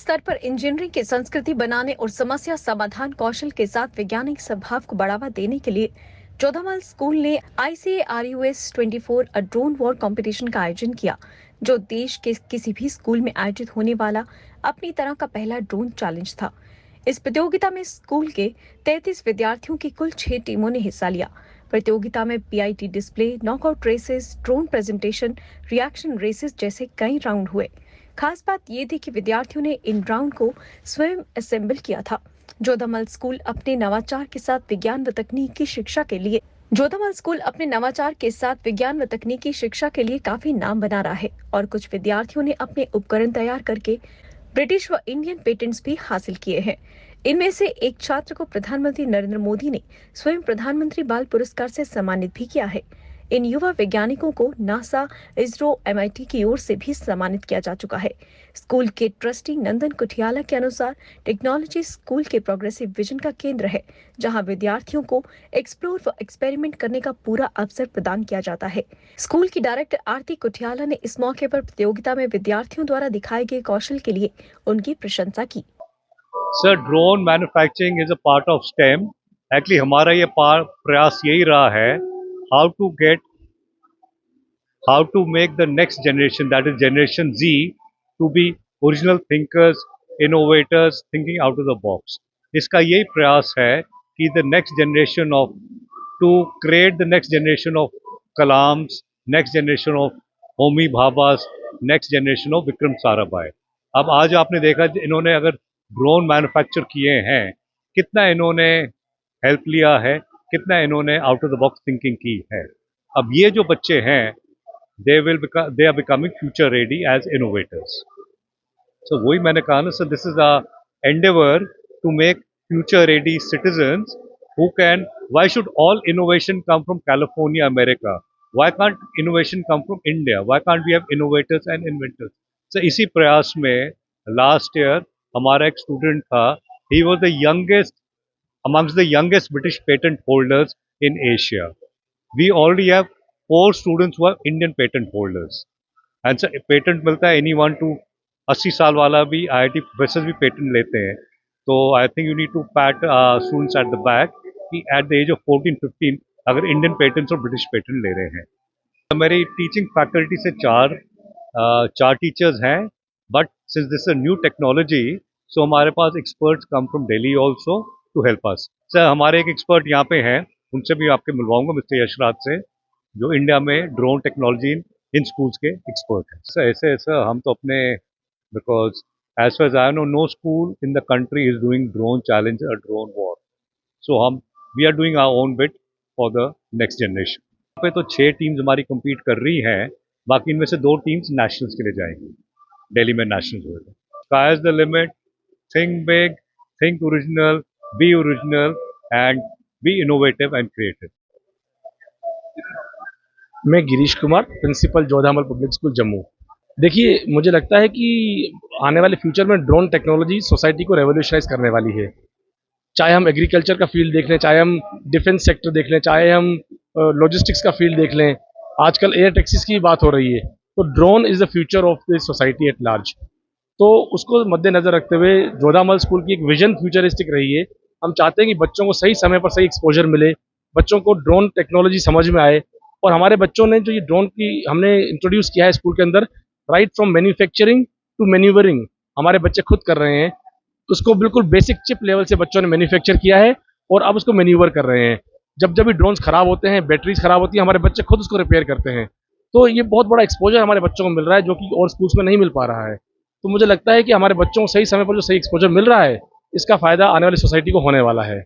स्तर पर इंजीनियरिंग की संस्कृति बनाने और समस्या समाधान कौशल के साथ वैज्ञानिक स्वभाव को बढ़ावा देने के लिए जोधामल स्कूल ने ICARUS 24 a drone war competition का आयोजन किया, जो देश के किसी भी स्कूल में आयोजित होने वाला अपनी तरह का पहला ड्रोन चैलेंज था। इस प्रतियोगिता में स्कूल के 33 विद्यार्थियों की कुल 6 टीमों ने हिस्सा लिया। प्रतियोगिता में PIT display, knockout races, drone presentation, reaction races जैसे कई राउंड हुए। खास बात ये थी कि विद्यार्थियों ने इन राउंड को स्वयं असेंबल किया था। जोधामल स्कूल अपने नवाचार के साथ विज्ञान व तकनीकी शिक्षा के लिए काफी नाम बना रहा है और कुछ विद्यार्थियों ने अपने उपकरण तैयार करके ब्रिटिश व इंडियन पेटेंट्स भी हासिल किए हैं। इनमें से एक छात्र को प्रधानमंत्री नरेंद्र मोदी ने स्वयं प्रधानमंत्री बाल पुरस्कार से सम्मानित भी किया है। इन युवा वैज्ञानिकों को नासा, इसरो, MIT की ओर से भी सम्मानित किया जा चुका है। स्कूल के ट्रस्टी नंदन कुठियाला के अनुसार टेक्नोलॉजी स्कूल के प्रोग्रेसिव विजन का केंद्र है, जहां विद्यार्थियों को एक्सप्लोर व एक्सपेरिमेंट करने का पूरा अवसर प्रदान किया जाता है। स्कूल की डायरेक्टर आरती कुठियाला ने इस मौके पर प्रतियोगिता में विद्यार्थियों द्वारा दिखाए गए कौशल के लिए उनकी प्रशंसा की। Sir, drone manufacturing is a part of STEM। Actually हमारा ये प्रयास यही रहा है, how to make the next generation, that is generation Z, to be original thinkers, innovators, thinking out of the box. इसका यही प्रयास है कि the next generation of to create the next generation of Kalams, next generation of Homi Bhabhas, next generation of Vikram Sarabhai। अब आज आपने देखा इन्होंने अगर ड्रोन मैन्युफैक्चर किए हैं, कितना इन्होंने हेल्प लिया है, कितना इन्होंने out of the box thinking की है। अब ये जो बच्चे हैं, they are becoming future ready as innovators। So वही मैंने कहा ना sir, this is a endeavor to make future ready citizens who can, why should all innovation come from California, America? Why can't innovation come from India? Why can't we have innovators and inventors? So इसी प्रयास में last year हमारा एक student था, he was the youngest amongst the youngest British patent holders in Asia। We already have 4 students who are Indian patent holders। And so patent मिलता है anyone to 80 साल वाला भी IIT प्रोफेसर भी patent लेते हैं। तो I think you need to pat students at the back कि एट द एज ऑफ 14-15 अगर इंडियन पेटेंट्स और ब्रिटिश पेटेंट ले रहे हैं। तो मेरी टीचिंग फैकल्टी से चार टीचर्स हैं, but since this a new technology, so हमारे पास experts come from Delhi also to help us. Sir, हमारे एक एक्सपर्ट यहाँ पे हैं, उनसे भी आपके मिलवाऊंगा, मिस्टर यशराज से, जो इंडिया में ड्रोन टेक्नोलॉजी इन स्कूल्स के एक्सपर्ट हैं। सर ऐसे हम तो अपने, because as far as I know, no school in the country is doing drone challenge or drone war। So we are doing our own bit for the next generation। यहाँ पे तो 6 teams हमारी compete कर रही हैं, बाकी इनमें से 2 टीम्स नेशनल्स के लिए जाएंगी, दिल्ली में नेशनल्स होगा। Sky is the limit, think big, think original and be innovative and creative। मैं Girish Kumar, principal Jodhamal public school Jammu. देखिए, मुझे लगता है कि आने वाले फ्यूचर में ड्रोन टेक्नोलॉजी सोसाइटी को रेवोल्यूशनाइज करने वाली है। चाहे हम एग्रीकल्चर का फील्ड देख लें, चाहे हम डिफेंस सेक्टर देख लें, चाहे हम लॉजिस्टिक्स का फील्ड देख लें, आजकल एयर टैक्सीज की बात हो रही है। तो drone is the future of the society at large. तो उसको मद्देनज़र रखते हुए जोधामल स्कूल की एक विजन फ्यूचरिस्टिक रही है। हम चाहते हैं कि बच्चों को सही समय पर सही एक्सपोजर मिले, बच्चों को ड्रोन टेक्नोलॉजी समझ में आए। और हमारे बच्चों ने जो ये ड्रोन की हमने इंट्रोड्यूस किया है स्कूल के अंदर, right from manufacturing to manoeuvring, हमारे बच्चे खुद कर रहे हैं। उसको बिल्कुल बेसिक चिप लेवल से बच्चों ने मैन्युफैक्चर किया है और अब उसको मैन्यूवर कर रहे हैं। जब भी ड्रोन्स खराब होते हैं, बैटरीज खराब होती हैं, हमारे बच्चे खुद उसको रिपेयर करते हैं। तो ये बहुत बड़ा एक्सपोजर हमारे बच्चों को मिल रहा है, जो कि और स्कूल्स में नहीं मिल पा रहा है। तो मुझे लगता है कि हमारे बच्चों को सही समय पर जो सही एक्सपोजर मिल रहा है, इसका फ़ायदा आने वाली सोसाइटी को होने वाला है।